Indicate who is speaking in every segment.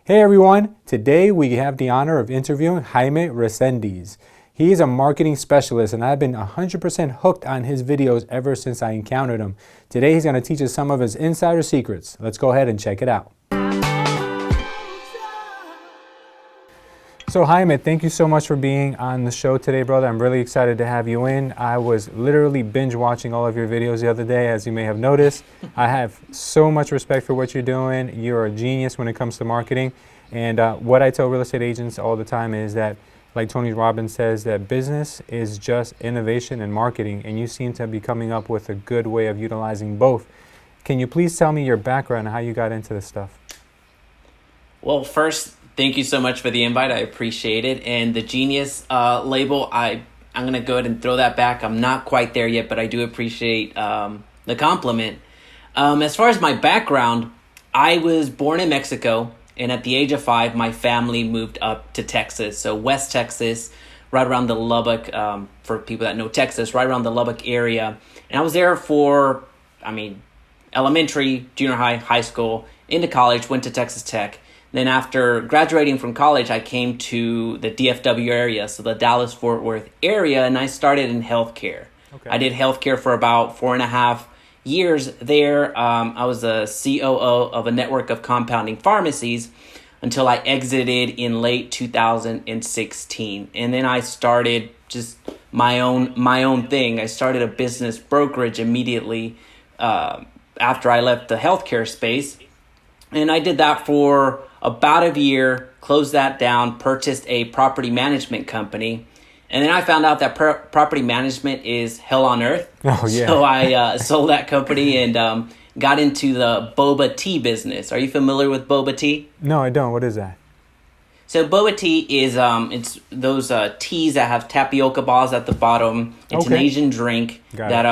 Speaker 1: Hey everyone, today we have the honor of interviewing Jaime Resendiz. He is a marketing specialist and I've been 100% hooked on his videos ever since I encountered him. Today he's going to teach us some of his insider secrets. Let's go ahead and check it out. So Jaime, thank you so much for being on the show today, brother. I'm really excited to have you in. I was literally binge watching all of your videos the other day, as you may have noticed. I have so much respect for what you're doing. You're a genius when it comes to marketing. And what I tell real estate agents all the time is that, like Tony Robbins says, that business is just innovation and marketing, and you seem to be coming up with a good way of utilizing both. Can you please tell me your background and how you got into this stuff?
Speaker 2: Well, first, thank you so much for the invite. I appreciate it. And the genius label, I'm going to go ahead and throw that back. I'm not quite there yet, but I do appreciate the compliment. As far as my background, I was born in Mexico. And at the age of 5, my family moved up to Texas. So West Texas, right around the Lubbock, for people that know Texas, right around the Lubbock area. And I was there for, elementary, junior high, high school, into college, went to Texas Tech. Then after graduating from college, I came to the DFW area, so the Dallas-Fort Worth area, and I started in healthcare. Okay. I did healthcare for about 4.5 years there. I was a COO of a network of compounding pharmacies until I exited in late 2016. And then I started just my own thing. I started a business brokerage immediately after I left the healthcare space. And I did that for about a year, closed that down, purchased a property management company. And then I found out that property management is hell on earth. Oh, yeah. So I sold that company and got into the boba tea business. Are you familiar with boba tea?
Speaker 1: No, I don't. What is that?
Speaker 2: So boba tea is it's those teas that have tapioca balls at the bottom. It's an Asian drink that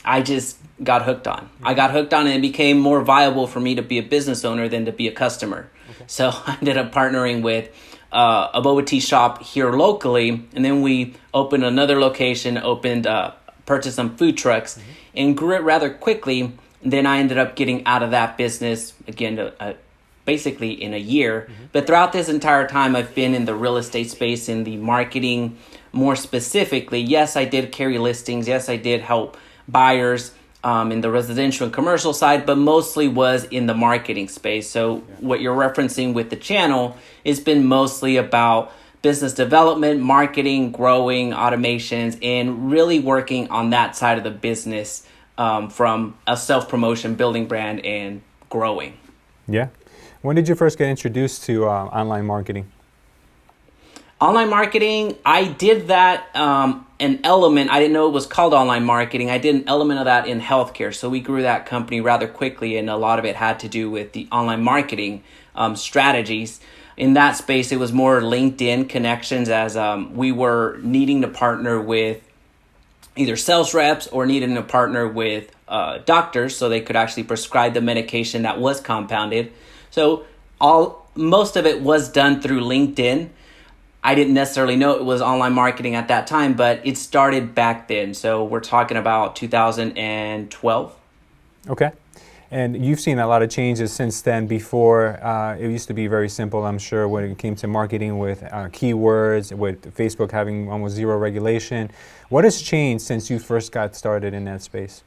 Speaker 2: I just got hooked on. I got hooked on, and it became more viable for me to be a business owner than to be a customer. Okay. So I ended up partnering with a boba tea shop here locally, and then we opened another location, purchased some food trucks, and grew it rather quickly. Then I ended up getting out of that business again, basically in a year. But throughout this entire time, I've been in the real estate space, in the marketing more specifically. Yes, I did carry listings. Yes, I did help buyers in the residential and commercial side, but mostly was in the marketing space. So what you're referencing with the channel has been mostly about business development, marketing, growing, automations, and really working on that side of the business from a self-promotion, building brand, and growing.
Speaker 1: Yeah. When did you first get introduced to online marketing?
Speaker 2: Online marketing, I did that an element. I didn't know it was called online marketing. I did an element of that in healthcare. So we grew that company rather quickly, and a lot of it had to do with the online marketing strategies. In that space, it was more LinkedIn connections, as we were needing to partner with either sales reps or needing to partner with doctors so they could actually prescribe the medication that was compounded. So most of it was done through LinkedIn. I didn't necessarily know it was online marketing at that time, but it started back then. So we're talking about 2012.
Speaker 1: Okay. And you've seen a lot of changes since then. Before, it used to be very simple, I'm sure, when it came to marketing with keywords, with Facebook having almost zero regulation. What has changed since you first got started in that space?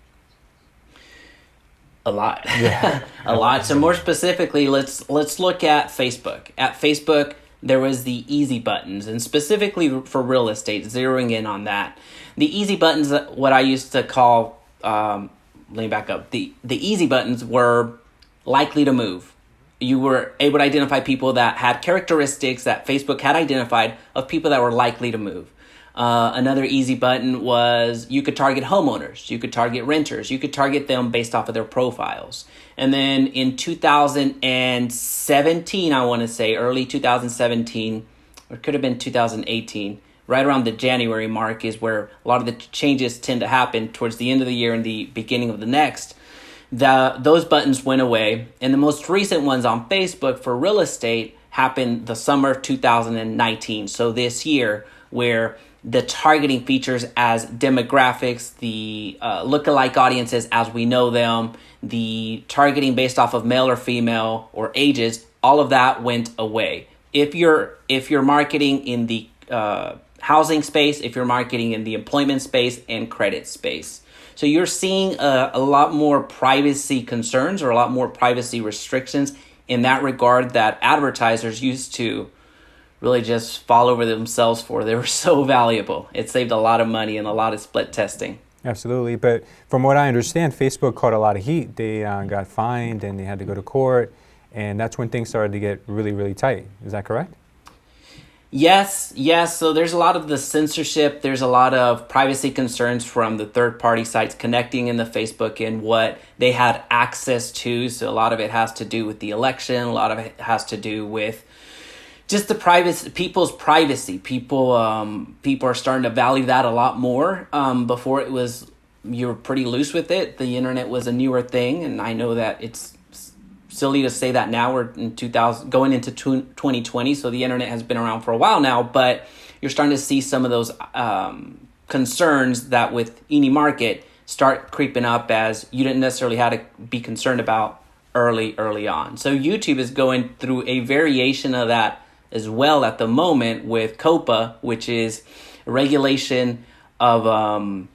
Speaker 2: A lot. Yeah. A lot. So more specifically, let's look at Facebook. At Facebook, there was the easy buttons, and specifically for real estate, zeroing in on that. The easy buttons, what I used to call, let me back up. The easy buttons were likely to move. You were able to identify people that had characteristics that Facebook had identified of people that were likely to move. Another easy button was you could target homeowners, you could target renters, you could target them based off of their profiles. And then in 2017, I want to say early 2017, or it could have been 2018, right around the January mark is where a lot of the changes tend to happen towards the end of the year and the beginning of the next. Those buttons went away. And the most recent ones on Facebook for real estate happened the summer of 2019. So this year, where the targeting features as demographics, the lookalike audiences as we know them, the targeting based off of male or female or ages, all of that went away. If you're marketing in the housing space, if you're marketing in the employment space and credit space. So you're seeing a lot more privacy concerns or a lot more privacy restrictions in that regard that advertisers used to really just fall over themselves for. They were so valuable. It saved a lot of money and a lot of split testing.
Speaker 1: Absolutely. But from what I understand, Facebook caught a lot of heat. They got fined and they had to go to court. And that's when things started to get really, really tight. Is that correct?
Speaker 2: Yes. So there's a lot of the censorship. There's a lot of privacy concerns from the third-party sites connecting in the Facebook and what they had access to. So a lot of it has to do with the election. A lot of it has to do with just the people's privacy. People are starting to value that a lot more. Before it was, you were pretty loose with it. The internet was a newer thing, and I know that it's silly to say that now. We're in 2000, going into 2020, so the internet has been around for a while now. But you're starting to see some of those concerns that with any market start creeping up, as you didn't necessarily have to be concerned about early on. So YouTube is going through a variation of that as well at the moment with COPA, which is a regulation that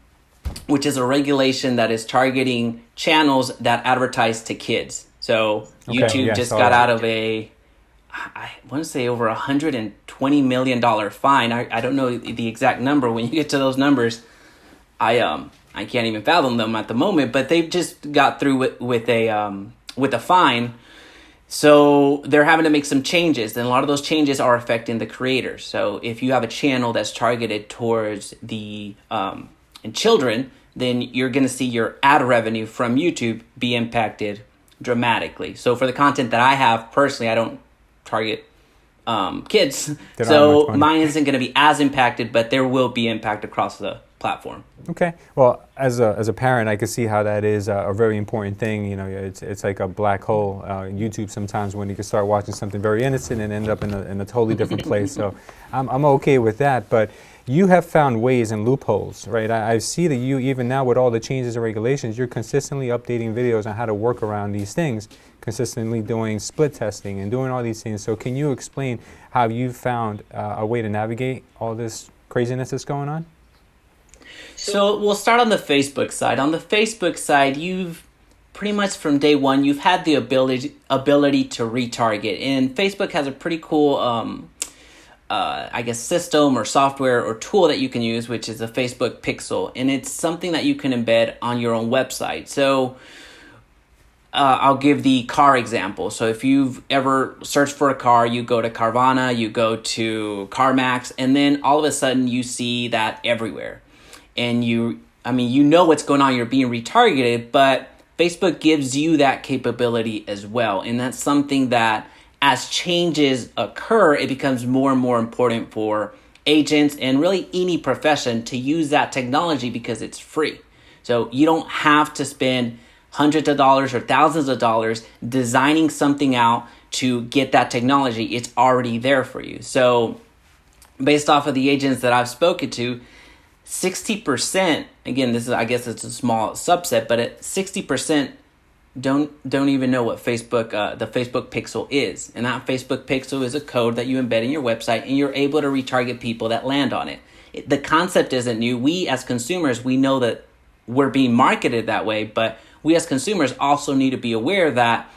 Speaker 2: is targeting channels that advertise to kids. So YouTube just got out of I want to say over $120 million fine. I don't know the exact number. When you get to those numbers, I can't even fathom them at the moment. But they've just got through with a fine. So they're having to make some changes, and a lot of those changes are affecting the creators. So if you have a channel that's targeted towards the children, then you're going to see your ad revenue from YouTube be impacted dramatically. So for the content that I have personally, I don't target kids, so mine isn't going to be as impacted, but there will be impact across the platform.
Speaker 1: Okay. Well, as a parent, I can see how that is a very important thing. You know, it's like a black hole. YouTube sometimes, when you can start watching something very innocent and end up in a totally different place. So I'm okay with that. But you have found ways and loopholes, right? I see that you, even now with all the changes and regulations, you're consistently updating videos on how to work around these things, consistently doing split testing and doing all these things. So can you explain how you found a way to navigate all this craziness that's going on?
Speaker 2: So we'll start on the Facebook side. On the Facebook side, you've pretty much from day one, you've had the ability to retarget. And Facebook has a pretty cool, system or software or tool that you can use, which is a Facebook Pixel. And it's something that you can embed on your own website. So I'll give the car example. So if you've ever searched for a car, you go to Carvana, you go to CarMax, and then all of a sudden you see that everywhere. And you know what's going on, you're being retargeted, but Facebook gives you that capability as well. And that's something that as changes occur, it becomes more and more important for agents and really any profession to use that technology because it's free. So you don't have to spend hundreds of dollars or thousands of dollars designing something out to get that technology. It's already there for you. So based off of the agents that I've spoken to, 60%, again, this is, I guess it's a small subset, but 60% don't even know what Facebook, the Facebook Pixel is. And that Facebook Pixel is a code that you embed in your website, and you're able to retarget people that land on it. The concept isn't new. We as consumers, we know that we're being marketed that way, but we as consumers also need to be aware that,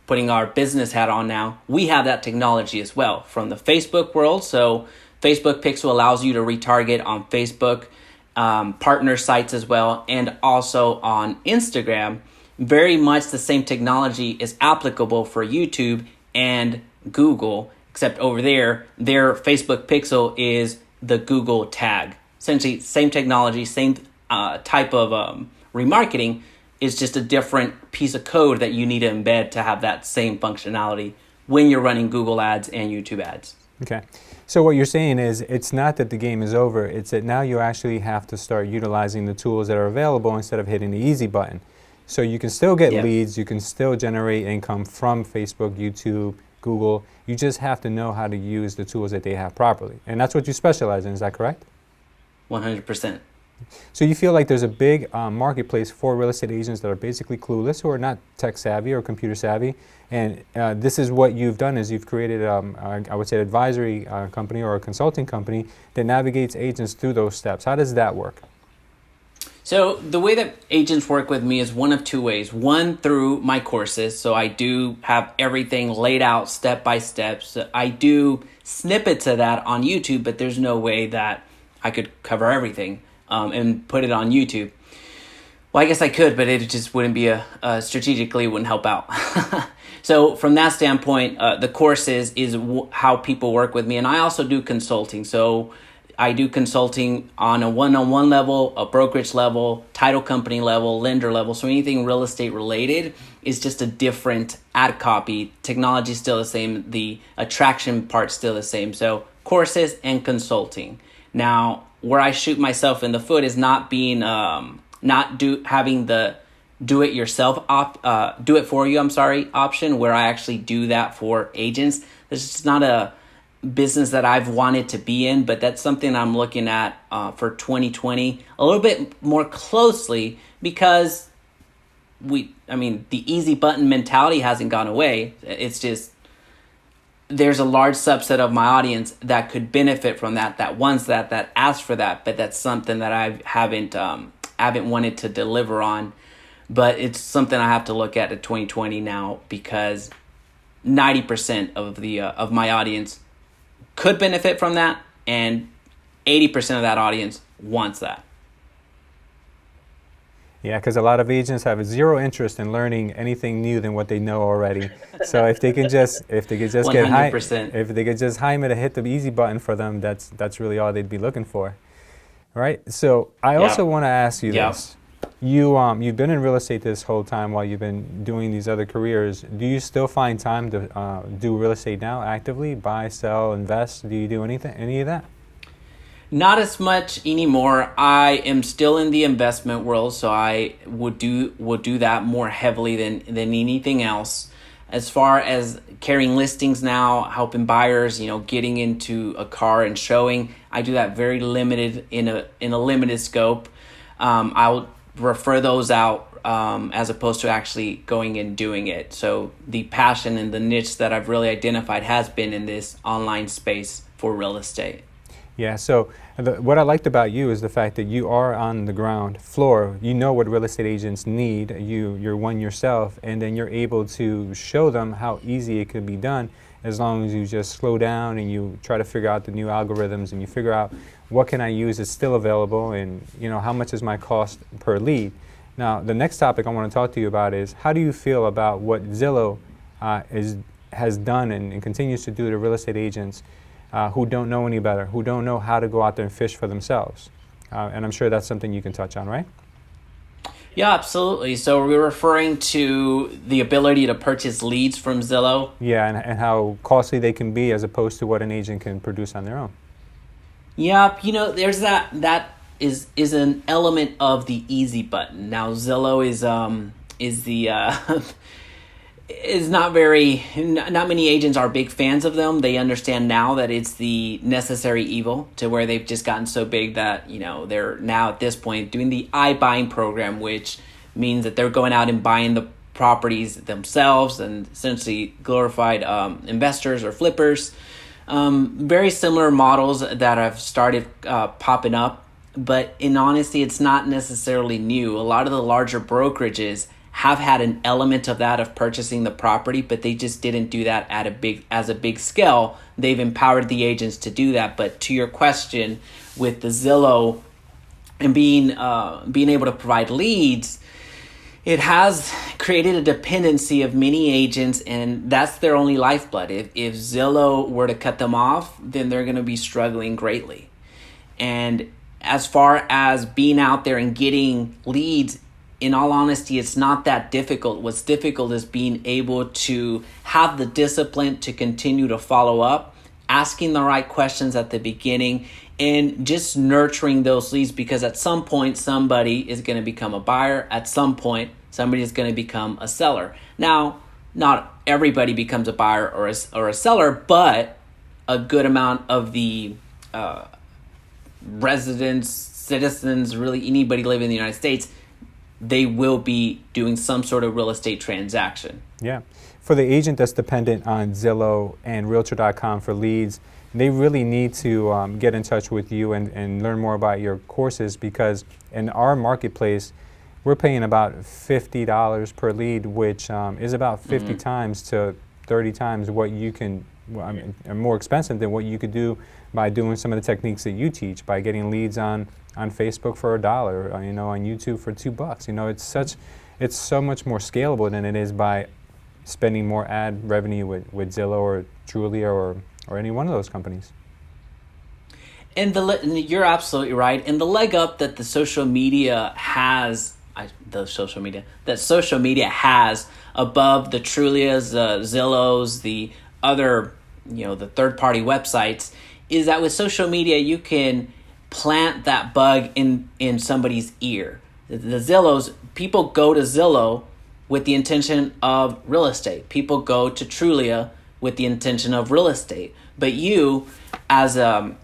Speaker 2: putting our business hat on now, we have that technology as well from the Facebook world. So Facebook Pixel allows you to retarget on Facebook, partner sites as well, and also on Instagram. Very much the same technology is applicable for YouTube and Google, except over there, their Facebook Pixel is the Google tag. Essentially, same technology, same type of remarketing. It's just a different piece of code that you need to embed to have that same functionality when you're running Google ads and YouTube ads.
Speaker 1: Okay. So what you're saying is it's not that the game is over, it's that now you actually have to start utilizing the tools that are available instead of hitting the easy button. So you can still get leads, you can still generate income from Facebook, YouTube, Google. You just have to know how to use the tools that they have properly. And that's what you specialize in, is that correct?
Speaker 2: 100%.
Speaker 1: So you feel like there's a big marketplace for real estate agents that are basically clueless, who are not tech savvy or computer savvy, and this is what you've done is you've created, I would say, an advisory company or a consulting company that navigates agents through those steps. How does that work?
Speaker 2: So the way that agents work with me is one of two ways. One, through my courses. So I do have everything laid out step by step. So I do snippets of that on YouTube, but there's no way that I could cover everything and put it on YouTube. Well, I guess I could, but it just wouldn't be strategically wouldn't help out. So from that standpoint, the courses is how people work with me. And I also do consulting. So I do consulting on a one-on-one level, a brokerage level, title company level, lender level. So anything real estate related is just a different ad copy. Technology is still the same. The attraction part's still the same. So courses and consulting. Now, where I shoot myself in the foot is not being, having the do it yourself, do it for you, option where I actually do that for agents. This is not a business that I've wanted to be in, but that's something I'm looking at for 2020 a little bit more closely because the easy button mentality hasn't gone away. It's just there's a large subset of my audience that could benefit from that wants that ask for that, but that's something that I haven't wanted to deliver on. But it's something I have to look at 2020 now because 90% of my audience could benefit from that, and 80% of that audience wants that.
Speaker 1: Yeah, because a lot of agents have zero interest in learning anything new than what they know already. So if they could just
Speaker 2: 100%.
Speaker 1: if they could just hire me to hit the easy button for them, that's really all they'd be looking for. Right? So I also want to ask you this. You've been in real estate this whole time while you've been doing these other careers. Do you still find time to do real estate now actively? Buy, sell, invest? Do you do any of that?
Speaker 2: Not as much anymore. I am still in the investment world, so I would do that more heavily than anything else. As far as carrying listings now, helping buyers, getting into a car and showing, I do that very limited in a limited scope. I'll refer those out as opposed to actually going and doing it. So the passion and the niche that I've really identified has been in this online space for real estate.
Speaker 1: Yeah, so what I liked about you is the fact that you are on the ground floor. You know what real estate agents need. You're one yourself, and then you're able to show them how easy it could be done as long as you just slow down and you try to figure out the new algorithms and you figure out what can I use that's still available and how much is my cost per lead. Now, the next topic I want to talk to you about is how do you feel about what Zillow has done and continues to do to real estate agents who don't know any better, who don't know how to go out there and fish for themselves. And I'm sure that's something you can touch on, right?
Speaker 2: Yeah, absolutely. So we're referring to the ability to purchase leads from Zillow.
Speaker 1: Yeah, and how costly they can be as opposed to what an agent can produce on their own.
Speaker 2: Yeah, there's that is an element of the easy button. Now Zillow is not many agents are big fans of them. They understand now that it's the necessary evil to where they've just gotten so big that, they're now at this point doing the iBuying program, which means that they're going out and buying the properties themselves and essentially glorified investors or flippers. Very similar models that have started popping up, but in honesty, it's not necessarily new. A lot of the larger brokerages have had an element of that of purchasing the property, but they just didn't do that as a big scale. They've empowered the agents to do that. But to your question, with the Zillow and being able to provide leads, it has created a dependency of many agents, and that's their only lifeblood. If Zillow were to cut them off, then they're going to be struggling greatly. And as far as being out there and getting leads, in all honesty, it's not that difficult. What's difficult is being able to have the discipline to continue to follow up, asking the right questions at the beginning, and just nurturing those leads, because at some point, somebody is going to become a buyer. At some point, somebody is going to become a seller. Now, not everybody becomes a buyer or a seller, but a good amount of the residents, citizens, really anybody living in the United States, they will be doing some sort of real estate transaction.
Speaker 1: Yeah. For the agent that's dependent on Zillow and Realtor.com for leads, they really need to get in touch with you and learn more about your courses, because in our marketplace, we're paying about $50 per lead, which is about 50 times to 30 times what you can, more expensive than what you could do by doing some of the techniques that you teach, by getting leads on Facebook for $1, on YouTube for $2. It's so much more scalable than it is by spending more ad revenue with Zillow or Trulia or any one of those companies.
Speaker 2: And you're absolutely right. And the leg up that the social media has, that social media has above the Trulias, Zillows, the other, the third-party websites, is that with social media you can plant that bug in somebody's ear. The Zillows, people go to Zillow with the intention of real estate. People go to Trulia with the intention of real estate. But you, as a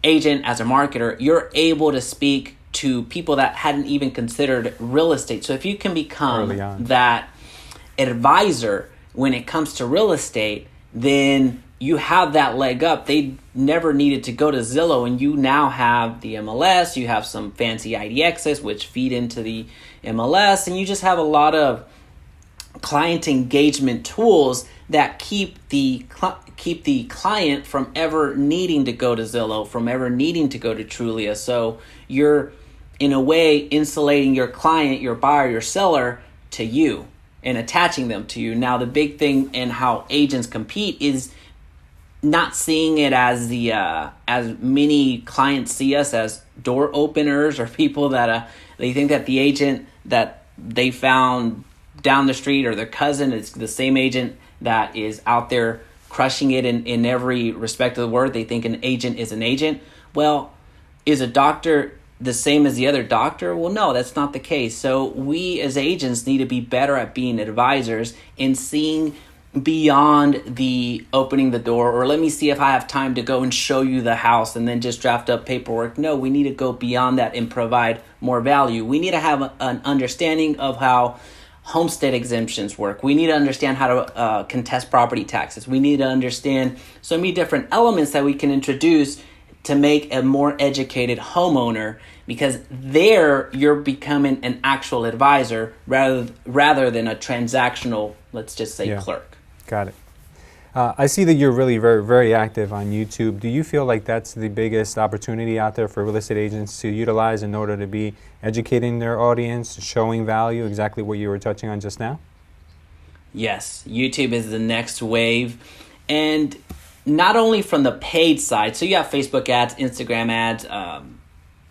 Speaker 2: agent, as a marketer, you're able to speak to people that hadn't even considered real estate. So if you can become that advisor when it comes to real estate, then you have that leg up. They never needed to go to Zillow, and you now have the MLS, you have some fancy IDXs which feed into the MLS, and you just have a lot of client engagement tools that keep the client from ever needing to go to Zillow, from ever needing to go to Trulia. So you're, in a way, insulating your client, your buyer, your seller to you and attaching them to you. Now, the big thing in how agents compete is not seeing it as as many clients see us as door openers or people that they think that the agent that they found down the street or their cousin is the same agent that is out there crushing it in every respect of the word. They think an agent is an agent. Well, is a doctor the same as the other doctor? Well, no, that's not the case. So we as agents need to be better at being advisors and seeing beyond the opening the door, or let me see if I have time to go and show you the house and then just draft up paperwork. No, we need to go beyond that and provide more value. We need to have an understanding of how homestead exemptions work. We need to understand how to contest property taxes. We need to understand so many different elements that we can introduce to make a more educated homeowner, because there you're becoming an actual advisor rather than a transactional, let's just say, clerk.
Speaker 1: Got it. I see that you're really very, very active on YouTube. Do you feel like that's the biggest opportunity out there for real estate agents to utilize in order to be educating their audience, showing value, exactly what you were touching on just now?
Speaker 2: Yes, YouTube is the next wave. And not only from the paid side, so you have Facebook ads, Instagram ads,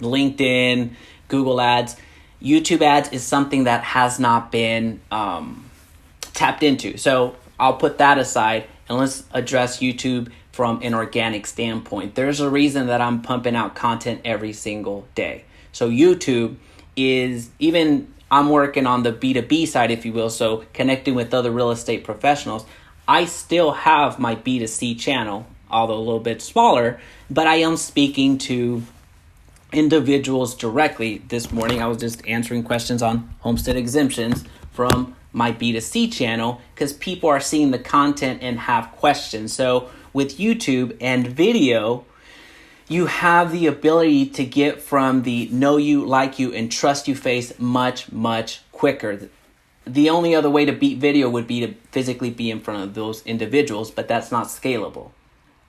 Speaker 2: LinkedIn, Google ads. YouTube ads is something that has not been tapped into. So I'll put that aside and let's address YouTube from an organic standpoint. There's a reason that I'm pumping out content every single day. So YouTube is, even I'm working on the B2B side, if you will, so connecting with other real estate professionals. I still have my B2C channel, although a little bit smaller, but I am speaking to individuals directly. This morning I was just answering questions on homestead exemptions from my B2C channel because people are seeing the content and have questions. So with YouTube and video, you have the ability to get from the know you, like you, and trust you phase much, much quicker. The only other way to beat video would be to physically be in front of those individuals, but that's not scalable.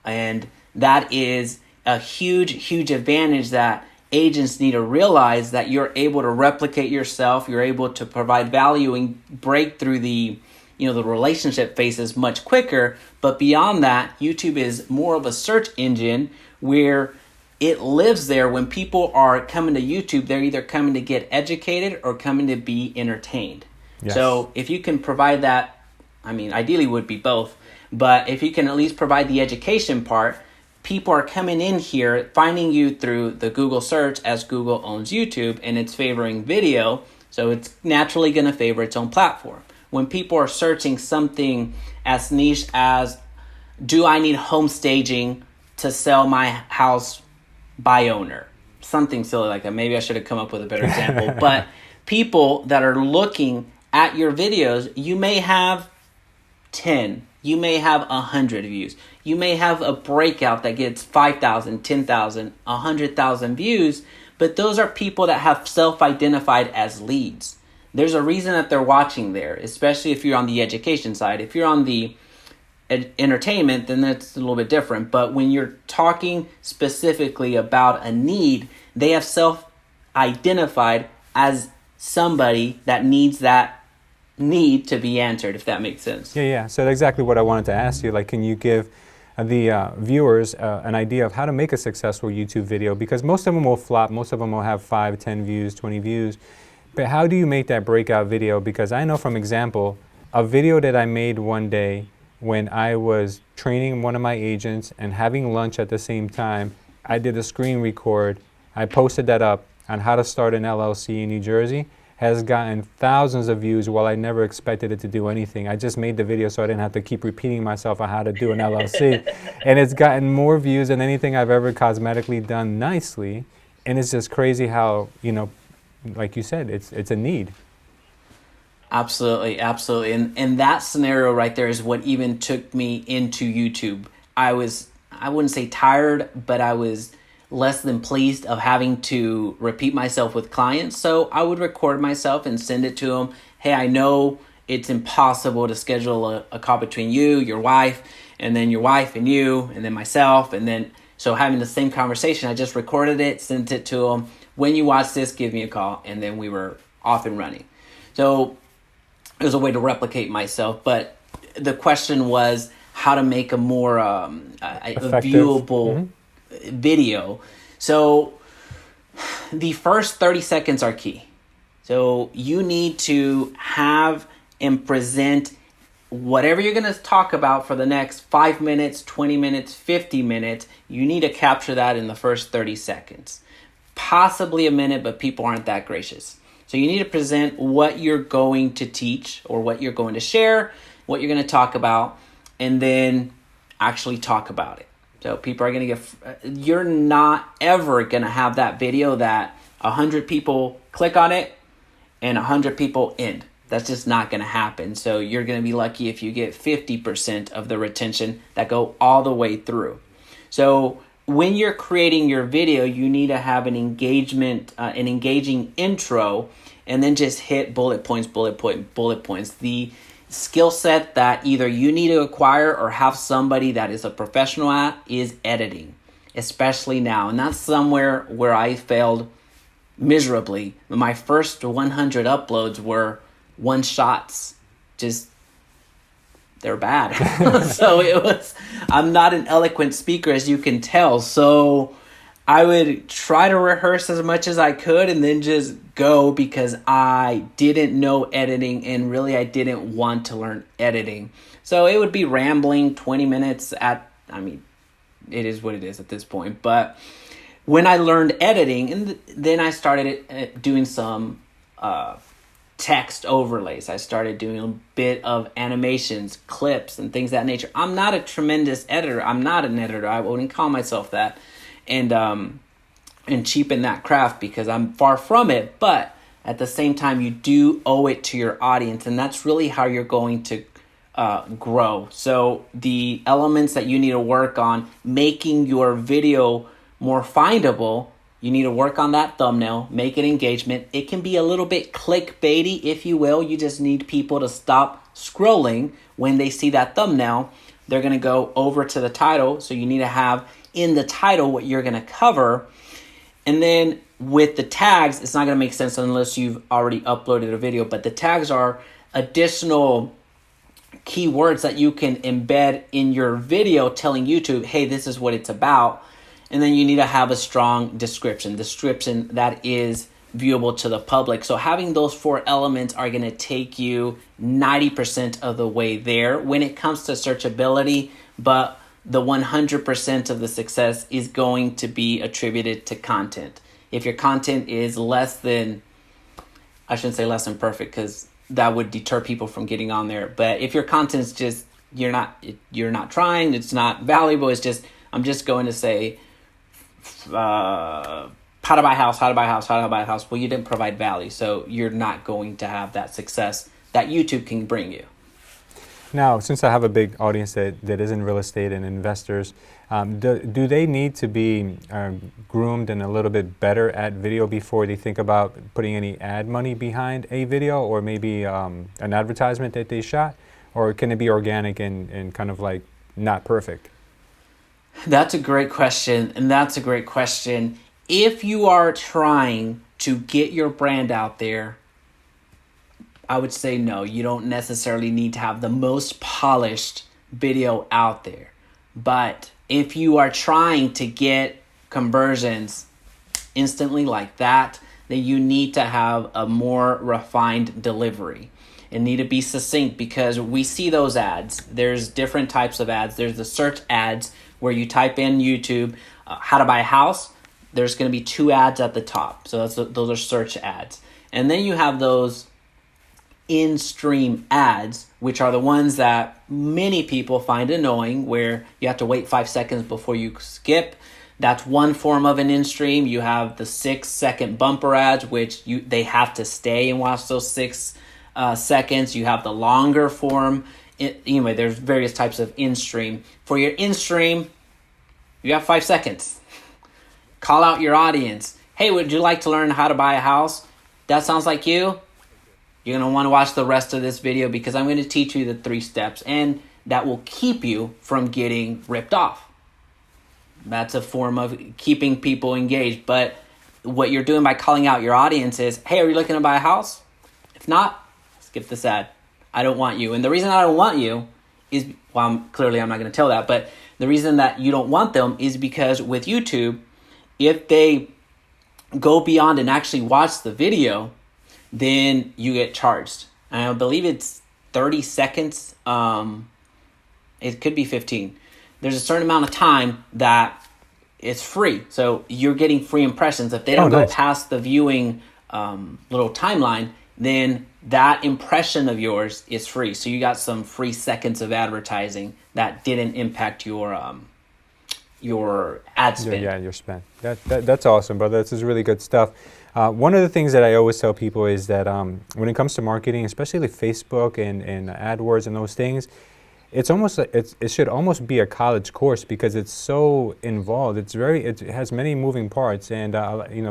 Speaker 2: And that is a huge, huge advantage that agents need to realize, that you're able to replicate yourself, you're able to provide value and break through the relationship phases much quicker. But beyond that, YouTube is more of a search engine where it lives there. When people are coming to YouTube, they're either coming to get educated or coming to be entertained. Yes. So if you can provide that, ideally would be both, but if you can at least provide the education part, people are coming in here, finding you through the Google search, as Google owns YouTube and it's favoring video. So it's naturally going to favor its own platform. When people are searching something as niche as, do I need home staging to sell my house by owner? something silly like that. Maybe I should have come up with a better example. But people that are looking at your videos, you may have 10, you may have 100 views. You may have a breakout that gets 5,000, 10,000, 100,000 views, but those are people that have self-identified as leads. There's a reason that they're watching there, especially if you're on the education side. If you're on the entertainment, then that's a little bit different. But when you're talking specifically about a need, they have self-identified as somebody that needs that need to be answered, if that makes sense.
Speaker 1: Yeah. So that's exactly what I wanted to ask you. Like, can you give the viewers an idea of how to make a successful YouTube video? Because most of them will flop. Most of them will have 5, 10 views, 20 views. But how do you make that breakout video? Because I know from example, a video that I made one day when I was training one of my agents and having lunch at the same time, I did a screen record. I posted that up on how to start an LLC in New Jersey. Has gotten thousands of views while I never expected it to do anything. I just made the video so I didn't have to keep repeating myself on how to do an LLC. And it's gotten more views than anything I've ever cosmetically done nicely. And it's just crazy how, like you said, it's a need.
Speaker 2: Absolutely. And that scenario right there is what even took me into YouTube. I wouldn't say tired, but I was less than pleased of having to repeat myself with clients. So I would record myself and send it to them. Hey, I know it's impossible to schedule a call between you, your wife, and then your wife and you, and then myself. And then, so having the same conversation, I just recorded it, sent it to them. When you watch this, give me a call. And then we were off and running. So it was a way to replicate myself. But the question was how to make a more viewable video. So the first 30 seconds are key. So you need to have and present whatever you're going to talk about for the next 5 minutes, 20 minutes, 50 minutes. You need to capture that in the first 30 seconds. Possibly a minute, but people aren't that gracious. So you need to present what you're going to teach or what you're going to share, what you're going to talk about, and then actually talk about it. So people are going to you're not ever going to have that video that 100 people click on it and 100 people end. That's just not going to happen. So you're going to be lucky if you get 50% of the retention that go all the way through. So when you're creating your video, you need to have an engaging intro, and then just hit bullet points. The skill set that either you need to acquire or have somebody that is a professional at is editing, especially now. And that's somewhere where I failed miserably. My first 100 uploads were one shots. Just, they're bad. So I'm not an eloquent speaker, as you can tell. So I would try to rehearse as much as I could and then just go, because I didn't know editing and really I didn't want to learn editing. So it would be rambling 20 minutes it is what it is at this point. But when I learned editing, and then I started doing some text overlays. I started doing a bit of animations, clips, and things of that nature. I'm not a tremendous editor. I'm not an editor. I wouldn't call myself that. And cheapen that craft, because I'm far from it. But at the same time, you do owe it to your audience, and that's really how you're going to grow. So the elements that you need to work on, making your video more findable, you need to work on that thumbnail, make it engagement. It can be a little bit clickbaity, if you will. You just need people to stop scrolling when they see that thumbnail. They're going to go over to the title. So you need to have in the title what you're going to cover. And then with the tags, it's not going to make sense unless you've already uploaded a video. But the tags are additional keywords that you can embed in your video telling YouTube, hey, this is what it's about. And then you need to have a strong description that is viewable to the public. So having those 4 elements are going to take you 90% of the way there when it comes to searchability. But the 100% of the success is going to be attributed to content. If your content is less than perfect, because that would deter people from getting on there. But if your content is just, you're not trying, it's not valuable, it's just, I'm just going to say how to buy a house, how to buy a house, how to buy a house. Well, you didn't provide value, so you're not going to have that success that YouTube can bring you.
Speaker 1: Now, since I have a big audience that is in real estate and investors, do they need to be groomed and a little bit better at video before they think about putting any ad money behind a video, or maybe an advertisement that they shot? Or can it be organic and kind of like not perfect?
Speaker 2: That's a great question, and that's a great question. If you are trying to get your brand out there, I would say no, you don't necessarily need to have the most polished video out there. But if you are trying to get conversions instantly like that, then you need to have a more refined delivery. It need to be succinct, because we see those ads. There's different types of ads. There's the search ads where you type in YouTube, how to buy a house. There's going to be 2 ads at the top. So those are search ads. And then you have those in-stream ads, which are the ones that many people find annoying, where you have to wait 5 seconds before you skip. That's one form of an in-stream. You have the 6-second bumper ads, which they have to stay and watch those 6 seconds. You have the longer form. Anyway, there's various types of in-stream. For your in-stream, you have 5 seconds. Call out your audience. Hey, would you like to learn how to buy a house? That sounds like you? You're going to want to watch the rest of this video, because I'm going to teach you the 3 steps, and that will keep you from getting ripped off. That's a form of keeping people engaged. But what you're doing by calling out your audience is, hey, are you looking to buy a house? If not, skip this ad. I don't want you. And the reason I don't want you is, well, I'm not going to tell that, but the reason that you don't want them is because with YouTube, if they go beyond and actually watch the video, then you get charged. And I believe it's 30 seconds. It could be 15. There's a certain amount of time that it's free. So you're getting free impressions. If they don't go past the viewing little timeline, then that impression of yours is free. So you got some free seconds of advertising that didn't impact your ad spend.
Speaker 1: Yeah, your spend. That's awesome, brother. This is really good stuff. One of the things that I always tell people is that when it comes to marketing, especially like Facebook and AdWords and those things, it's almost like it should almost be a college course, because it's so involved. It has many moving parts, and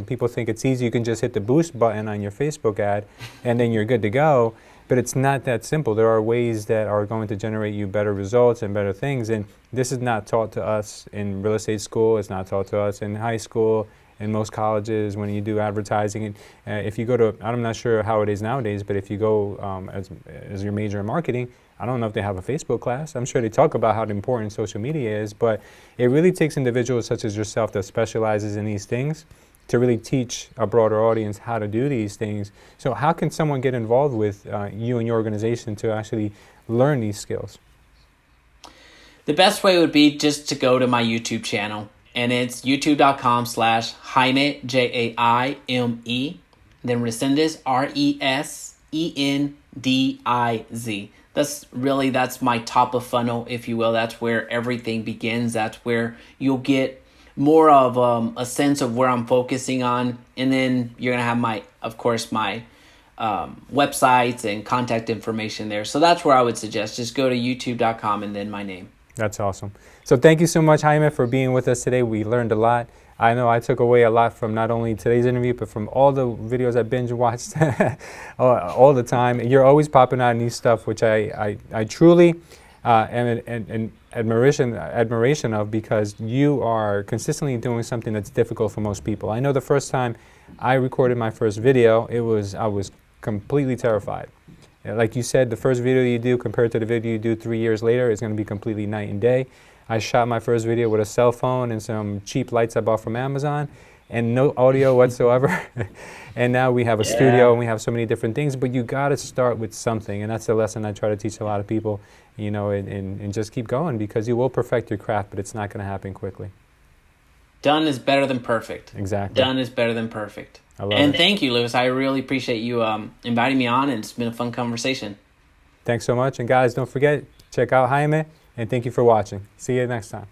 Speaker 1: people think it's easy. You can just hit the boost button on your Facebook ad, and then you're good to go. But it's not that simple. There are ways that are going to generate you better results and better things, and this is not taught to us in real estate school. It's not taught to us in high school. In most colleges, when you do advertising, if you go to, I'm not sure how it is nowadays, but if you go as your major in marketing, I don't know if they have a Facebook class. I'm sure they talk about how important social media is, but it really takes individuals such as yourself that specializes in these things to really teach a broader audience how to do these things. So how can someone get involved with you and your organization to actually learn these skills?
Speaker 2: The best way would be just to go to my YouTube channel. And it's youtube.com/Jaime, Jaime. Then Resendez, Resendiz. That's my top of funnel, if you will. That's where everything begins. That's where you'll get more of a sense of where I'm focusing on. And then you're going to have my websites and contact information there. So that's where I would suggest. Just go to youtube.com and then my name.
Speaker 1: That's awesome. So thank you so much, Jaime, for being with us today. We learned a lot. I know I took away a lot from not only today's interview, but from all the videos I binge watched all the time. You're always popping out new stuff, which I truly am in admiration of, because you are consistently doing something that's difficult for most people. I know the first time I recorded my first video, I was completely terrified. Like you said, the first video you do compared to the video you do 3 years later is going to be completely night and day. I shot my first video with a cell phone and some cheap lights I bought from Amazon and no audio whatsoever. And now we have a studio and we have so many different things, but you got to start with something. And that's the lesson I try to teach a lot of people, and just keep going, because you will perfect your craft, but it's not going to happen quickly.
Speaker 2: Done is better than perfect.
Speaker 1: Exactly.
Speaker 2: Done is better than perfect.
Speaker 1: I love
Speaker 2: it.
Speaker 1: Thank
Speaker 2: you, Lewis. I really appreciate you inviting me on, and it's been a fun conversation.
Speaker 1: Thanks so much. And guys, don't forget, check out Jaime, and thank you for watching. See you next time.